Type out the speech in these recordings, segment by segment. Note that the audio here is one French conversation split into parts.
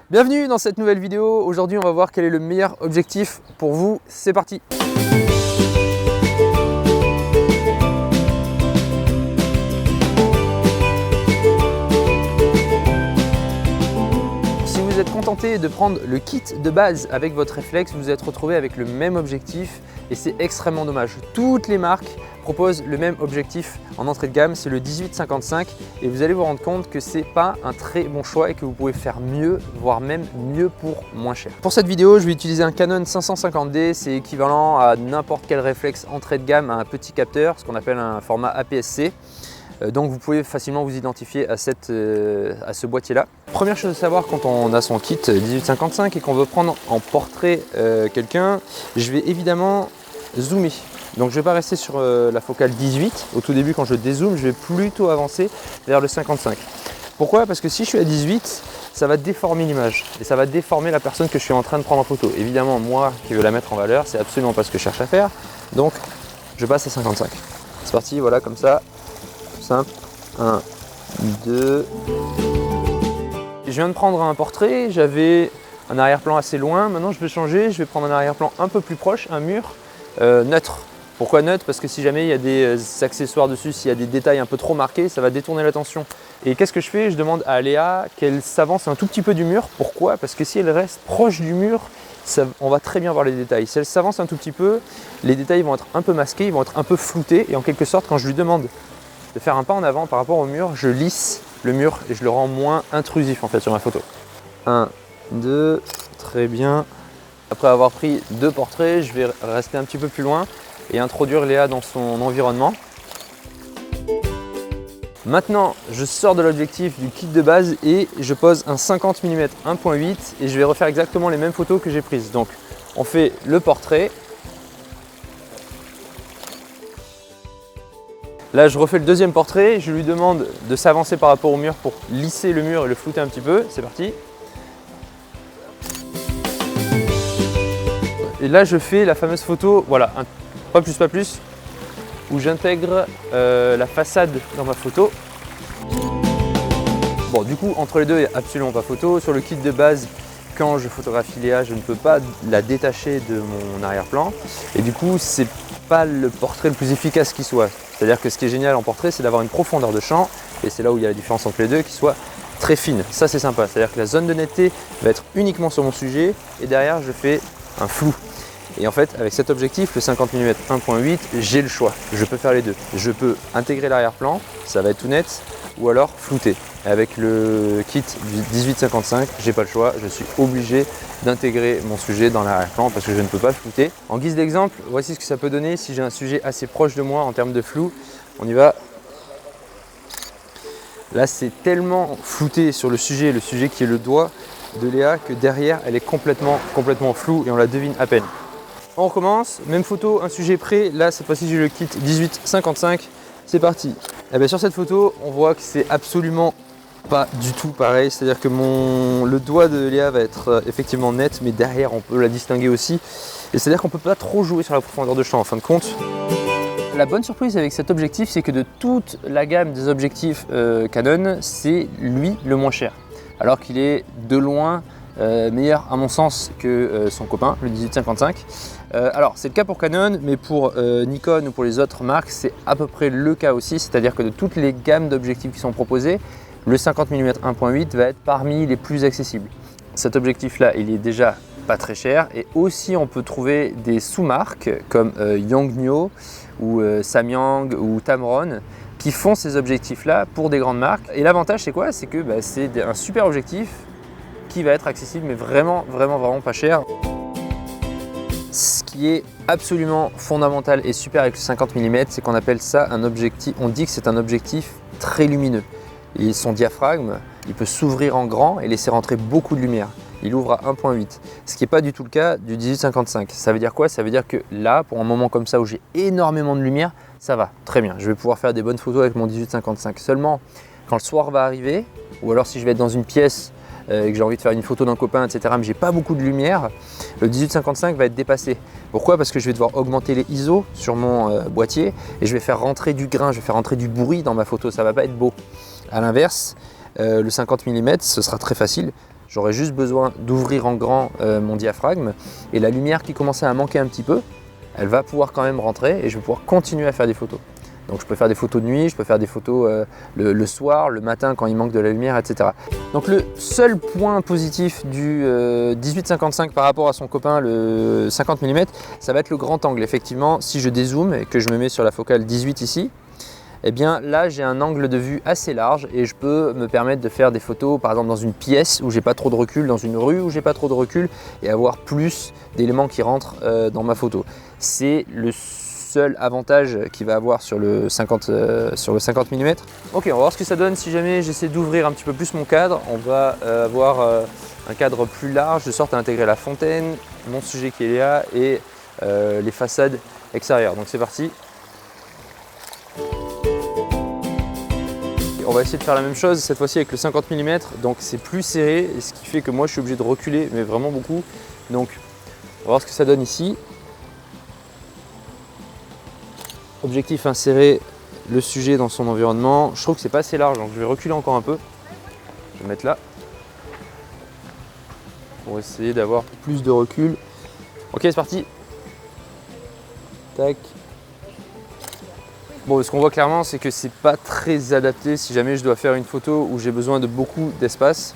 Bienvenue dans cette nouvelle vidéo. Aujourd'hui on va voir quel est le meilleur objectif pour vous. C'est parti! Si vous êtes contenté de prendre le kit de base avec votre réflexe, vous vous êtes retrouvé avec le même objectif et c'est extrêmement dommage. Toutes les marques proposent le même objectif en entrée de gamme, c'est le 18-55 et vous allez vous rendre compte que c'est pas un très bon choix et que vous pouvez faire mieux, voire même mieux pour moins cher. Pour cette vidéo, je vais utiliser un Canon 550D, c'est équivalent à n'importe quel réflexe entrée de gamme à un petit capteur, ce qu'on appelle un format APS-C. Donc vous pouvez facilement vous identifier à ce boîtier-là. Première chose à savoir quand on a son kit 18-55 et qu'on veut prendre en portrait quelqu'un, je vais évidemment zoomer. Donc je ne vais pas rester sur la focale 18. Au tout début, quand je dézoome, je vais plutôt avancer vers le 55. Pourquoi? Parce que si je suis à 18, ça va déformer l'image et ça va déformer la personne que je suis en train de prendre en photo. Évidemment, moi qui veux la mettre en valeur, c'est absolument pas ce que je cherche à faire. Donc je passe à 55. C'est parti, voilà, comme ça. Simple. 1, 2. Je viens de prendre un portrait, j'avais un arrière-plan assez loin. Maintenant, je vais changer, je vais prendre un arrière-plan un peu plus proche, un mur neutre. Pourquoi neutre? Parce que si jamais il y a des accessoires dessus, s'il y a des détails un peu trop marqués, ça va détourner l'attention. Et qu'est-ce que je fais? Je demande à Léa qu'elle s'avance un tout petit peu du mur. Pourquoi? Parce que si elle reste proche du mur, on va très bien voir les détails. Si elle s'avance un tout petit peu, les détails vont être un peu masqués, ils vont être un peu floutés. Et en quelque sorte, quand je lui demande de faire un pas en avant par rapport au mur, je lisse le mur et je le rends moins intrusif en fait sur ma photo. 1, 2, très bien. Après avoir pris deux portraits, je vais rester un petit peu plus loin et introduire Léa dans son environnement. Maintenant, je sors de l'objectif du kit de base et je pose un 50 mm 1.8 et je vais refaire exactement les mêmes photos que j'ai prises. Donc, on fait le portrait. Là, je refais le deuxième portrait, je lui demande de s'avancer par rapport au mur pour lisser le mur et le flouter un petit peu. C'est parti. Et là, je fais la fameuse photo, voilà, pas plus, où j'intègre la façade dans ma photo. Bon, du coup, entre les deux, il n'y a absolument pas photo. Sur le kit de base, quand je photographie Léa, je ne peux pas la détacher de mon arrière-plan. Et du coup, c'est pas le portrait le plus efficace qui soit. C'est-à-dire que ce qui est génial en portrait, c'est d'avoir une profondeur de champ, et c'est là où il y a la différence entre les deux, qui soit très fine. Ça, c'est sympa. C'est-à-dire que la zone de netteté va être uniquement sur mon sujet, et derrière, je fais un flou. Et en fait, avec cet objectif, le 50 mm 1.8, j'ai le choix. Je peux faire les deux. Je peux intégrer l'arrière-plan, ça va être tout net, ou alors flouter. Avec le kit du 18-55, j'ai pas le choix. Je suis obligé d'intégrer mon sujet dans l'arrière-plan parce que je ne peux pas flouter. En guise d'exemple, voici ce que ça peut donner si j'ai un sujet assez proche de moi en termes de flou. On y va. Là, c'est tellement flouté sur le sujet qui est le doigt de Léa que derrière, elle est complètement floue et on la devine à peine. On recommence, même photo, un sujet prêt. Là, cette fois-ci, j'ai le kit 18-55. C'est parti. Et bien, sur cette photo, on voit que c'est absolument pas du tout pareil. C'est-à-dire que le doigt de Léa va être effectivement net, mais derrière, on peut la distinguer aussi. Et c'est-à-dire qu'on ne peut pas trop jouer sur la profondeur de champ en fin de compte. La bonne surprise avec cet objectif, c'est que de toute la gamme des objectifs Canon, c'est lui le moins cher. Alors qu'il est de loin meilleur à mon sens que son copain, le 18-55. Alors c'est le cas pour Canon, mais pour Nikon ou pour les autres marques, c'est à peu près le cas aussi. C'est-à-dire que de toutes les gammes d'objectifs qui sont proposés, le 50 mm 1.8 va être parmi les plus accessibles. Cet objectif-là, il est déjà pas très cher et aussi on peut trouver des sous-marques comme Yongnuo ou Samyang ou Tamron qui font ces objectifs-là pour des grandes marques. Et l'avantage, c'est quoi? C'est que c'est un super objectif qui va être accessible, mais vraiment pas cher. Ce qui est absolument fondamental et super avec le 50 mm, c'est qu'on appelle ça un objectif, on dit que c'est un objectif très lumineux. Et son diaphragme, il peut s'ouvrir en grand et laisser rentrer beaucoup de lumière. Il ouvre à 1.8, ce qui n'est pas du tout le cas du 18-55. Ça veut dire quoi? Ça veut dire que là, pour un moment comme ça où j'ai énormément de lumière, ça va très bien. Je vais pouvoir faire des bonnes photos avec mon 18-55. Seulement, quand le soir va arriver, ou alors si je vais être dans une pièce et que j'ai envie de faire une photo d'un copain, etc., mais j'ai pas beaucoup de lumière, le 18-55 va être dépassé. Pourquoi? Parce que je vais devoir augmenter les ISO sur mon boîtier et je vais faire rentrer du grain, je vais faire rentrer du bruit dans ma photo, ça va pas être beau. A l'inverse, le 50 mm, ce sera très facile. J'aurais juste besoin d'ouvrir en grand mon diaphragme et la lumière qui commençait à manquer un petit peu, elle va pouvoir quand même rentrer et je vais pouvoir continuer à faire des photos. Donc je peux faire des photos de nuit, je peux faire des photos le soir, le matin quand il manque de la lumière, etc. Donc le seul point positif du 18-55 par rapport à son copain le 50 mm, ça va être le grand angle. Effectivement, si je dézoome et que je me mets sur la focale 18 ici, eh bien là j'ai un angle de vue assez large et je peux me permettre de faire des photos par exemple dans une pièce où j'ai pas trop de recul, dans une rue où j'ai pas trop de recul et avoir plus d'éléments qui rentrent dans ma photo. C'est le seul avantage qu'il va avoir sur le 50 mm. Ok, on va voir ce que ça donne si jamais j'essaie d'ouvrir un petit peu plus mon cadre. On va avoir un cadre plus large de sorte à intégrer la fontaine, mon sujet qui est Léa et les façades extérieures. Donc c'est parti. On va essayer de faire la même chose cette fois-ci avec le 50 mm, donc c'est plus serré, ce qui fait que moi je suis obligé de reculer, mais vraiment beaucoup. Donc on va voir ce que ça donne ici. Objectif, insérer le sujet dans son environnement. Je trouve que c'est pas assez large, donc je vais reculer encore un peu. Je vais mettre là pour essayer d'avoir plus de recul. Ok, c'est parti. Tac. Bon, ce qu'on voit clairement, c'est que c'est pas très adapté si jamais je dois faire une photo où j'ai besoin de beaucoup d'espace.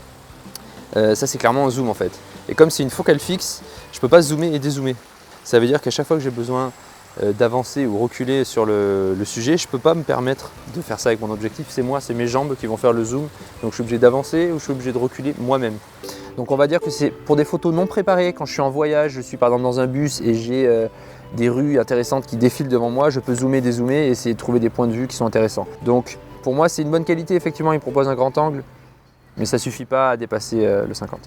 Ça, c'est clairement un zoom en fait. Et comme c'est une focale fixe, je peux pas zoomer et dézoomer. Ça veut dire qu'à chaque fois que j'ai besoin d'avancer ou reculer sur le sujet, je peux pas me permettre de faire ça avec mon objectif. C'est moi, c'est mes jambes qui vont faire le zoom. Donc je suis obligé d'avancer ou je suis obligé de reculer moi-même. Donc on va dire que c'est pour des photos non préparées, quand je suis en voyage, je suis par exemple dans un bus et j'ai des rues intéressantes qui défilent devant moi, je peux zoomer, dézoomer et essayer de trouver des points de vue qui sont intéressants. Donc pour moi c'est une bonne qualité, effectivement il propose un grand angle, mais ça ne suffit pas à dépasser le 50.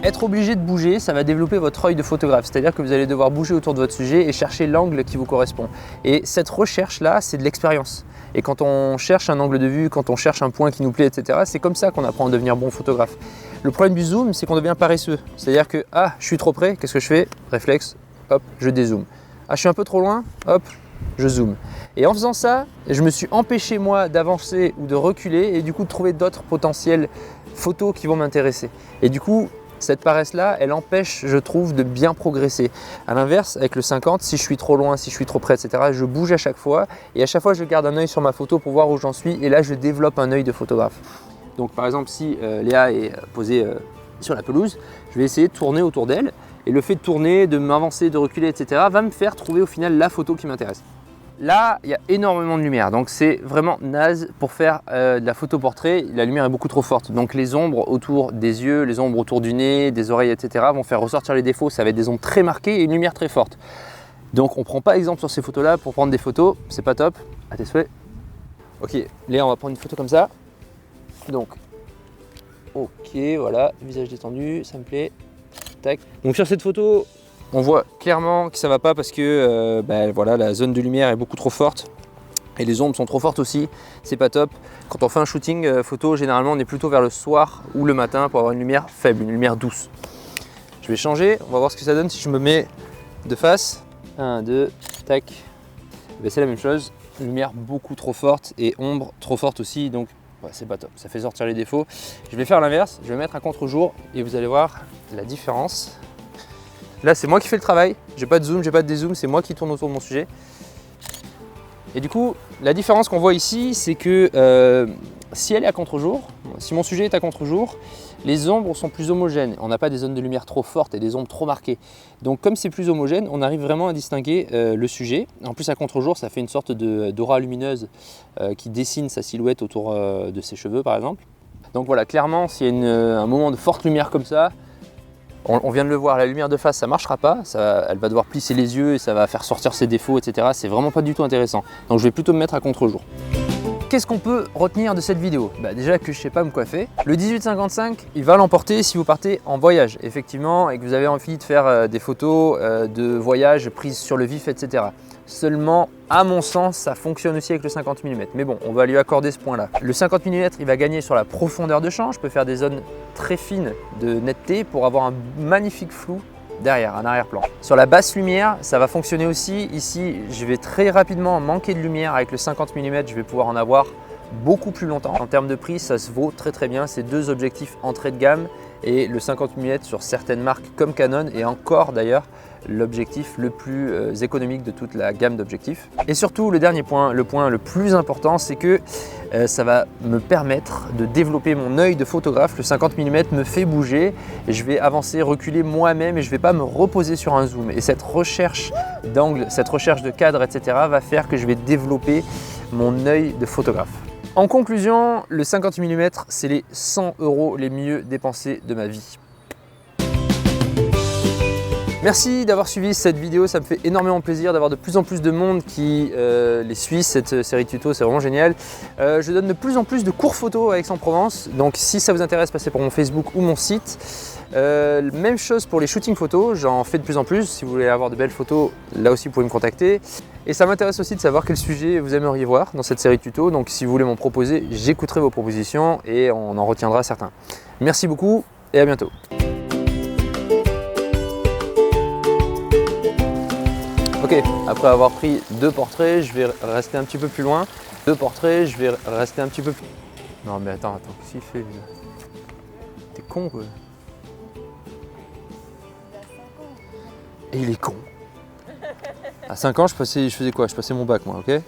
Être obligé de bouger, ça va développer votre œil de photographe, c'est-à-dire que vous allez devoir bouger autour de votre sujet et chercher l'angle qui vous correspond. Et cette recherche-là, c'est de l'expérience. Et quand on cherche un angle de vue, quand on cherche un point qui nous plaît, etc., c'est comme ça qu'on apprend à devenir bon photographe. Le problème du zoom, c'est qu'on devient paresseux. C'est-à-dire que, ah, je suis trop près, qu'est-ce que je fais? Réflexe, hop, je dézoome. Ah, je suis un peu trop loin, hop, je zoome. Et en faisant ça, je me suis empêché moi d'avancer ou de reculer et du coup de trouver d'autres potentielles photos qui vont m'intéresser. Et du coup, cette paresse-là, elle empêche, je trouve, de bien progresser. A l'inverse, avec le 50, si je suis trop loin, si je suis trop près, etc., je bouge à chaque fois et à chaque fois, je garde un œil sur ma photo pour voir où j'en suis et là, je développe un œil de photographe. Donc par exemple, si Léa est posée sur la pelouse, je vais essayer de tourner autour d'elle et le fait de tourner, de m'avancer, de reculer, etc., va me faire trouver au final la photo qui m'intéresse. Là, il y a énormément de lumière, donc c'est vraiment naze pour faire de la photo portrait. La lumière est beaucoup trop forte, donc les ombres autour des yeux, les ombres autour du nez, des oreilles, etc. vont faire ressortir les défauts. Ça va être des ombres très marquées et une lumière très forte. Donc on ne prend pas exemple sur ces photos-là pour prendre des photos, c'est pas top. À tes souhaits. Ok, Léa, on va prendre une photo comme ça. Donc, ok, voilà, visage détendu, ça me plaît. Tac. Donc sur cette photo, on voit clairement que ça va pas parce que voilà, la zone de lumière est beaucoup trop forte et les ombres sont trop fortes aussi, c'est pas top. Quand on fait un shooting photo, généralement on est plutôt vers le soir ou le matin pour avoir une lumière faible, une lumière douce. Je vais changer, on va voir ce que ça donne si je me mets de face. 1, 2, tac. C'est la même chose, lumière beaucoup trop forte et ombre trop forte aussi, donc ouais, c'est pas top, ça fait sortir les défauts. Je vais faire l'inverse, je vais mettre un contre-jour et vous allez voir la différence. Là, c'est moi qui fais le travail, j'ai pas de zoom, j'ai pas de dézoom, c'est moi qui tourne autour de mon sujet. Et du coup, la différence qu'on voit ici, c'est que si elle est à contre-jour, si mon sujet est à contre-jour, les ombres sont plus homogènes. On n'a pas des zones de lumière trop fortes et des ombres trop marquées. Donc comme c'est plus homogène, on arrive vraiment à distinguer le sujet. En plus, à contre-jour, ça fait une sorte d'aura lumineuse qui dessine sa silhouette autour de ses cheveux, par exemple. Donc voilà, clairement, s'il y a un moment de forte lumière comme ça, on vient de le voir, la lumière de face, ça ne marchera pas. Elle va devoir plisser les yeux et ça va faire sortir ses défauts, etc. C'est vraiment pas du tout intéressant. Donc je vais plutôt me mettre à contre-jour. Qu'est-ce qu'on peut retenir de cette vidéo? Déjà que je ne sais pas me coiffer. Le 18-55, il va l'emporter si vous partez en voyage, effectivement, et que vous avez envie de faire des photos de voyage prises sur le vif, etc. Seulement, à mon sens, ça fonctionne aussi avec le 50 mm. Mais bon, on va lui accorder ce point-là. Le 50 mm, il va gagner sur la profondeur de champ. Je peux faire des zones très fines de netteté pour avoir un magnifique flou derrière, un arrière-plan. Sur la basse lumière, ça va fonctionner aussi. Ici, je vais très rapidement manquer de lumière. Avec le 50 mm, je vais pouvoir en avoir beaucoup plus longtemps. En termes de prix, ça se vaut très bien. C'est deux objectifs entrée de gamme et le 50 mm sur certaines marques comme Canon et encore d'ailleurs l'objectif le plus économique de toute la gamme d'objectifs. Et surtout, le dernier point, le point le plus important, c'est que ça va me permettre de développer mon œil de photographe. Le 50 mm me fait bouger et je vais avancer, reculer moi-même et je ne vais pas me reposer sur un zoom. Et cette recherche d'angle, cette recherche de cadre, etc. va faire que je vais développer mon œil de photographe. En conclusion, le 50 mm, c'est les 100 € les mieux dépensés de ma vie. Merci d'avoir suivi cette vidéo, ça me fait énormément plaisir d'avoir de plus en plus de monde qui les suit, cette série de tutos, c'est vraiment génial. Je donne de plus en plus de cours photo à Aix-en-Provence, donc si ça vous intéresse, passez pour mon Facebook ou mon site. Même chose pour les shootings photos, j'en fais de plus en plus. Si vous voulez avoir de belles photos, là aussi vous pouvez me contacter. Et ça m'intéresse aussi de savoir quel sujet vous aimeriez voir dans cette série de tutos, donc si vous voulez m'en proposer, j'écouterai vos propositions et on en retiendra certains. Merci beaucoup et à bientôt. Ok, après avoir pris deux portraits, je vais rester un petit peu plus loin. Deux portraits, je vais rester un petit peu plus... Non mais attends, qu'est-ce qu'il fait lui? T'es con quoi. Et il est con. À 5 ans, je faisais quoi? Je passais mon bac moi, ok?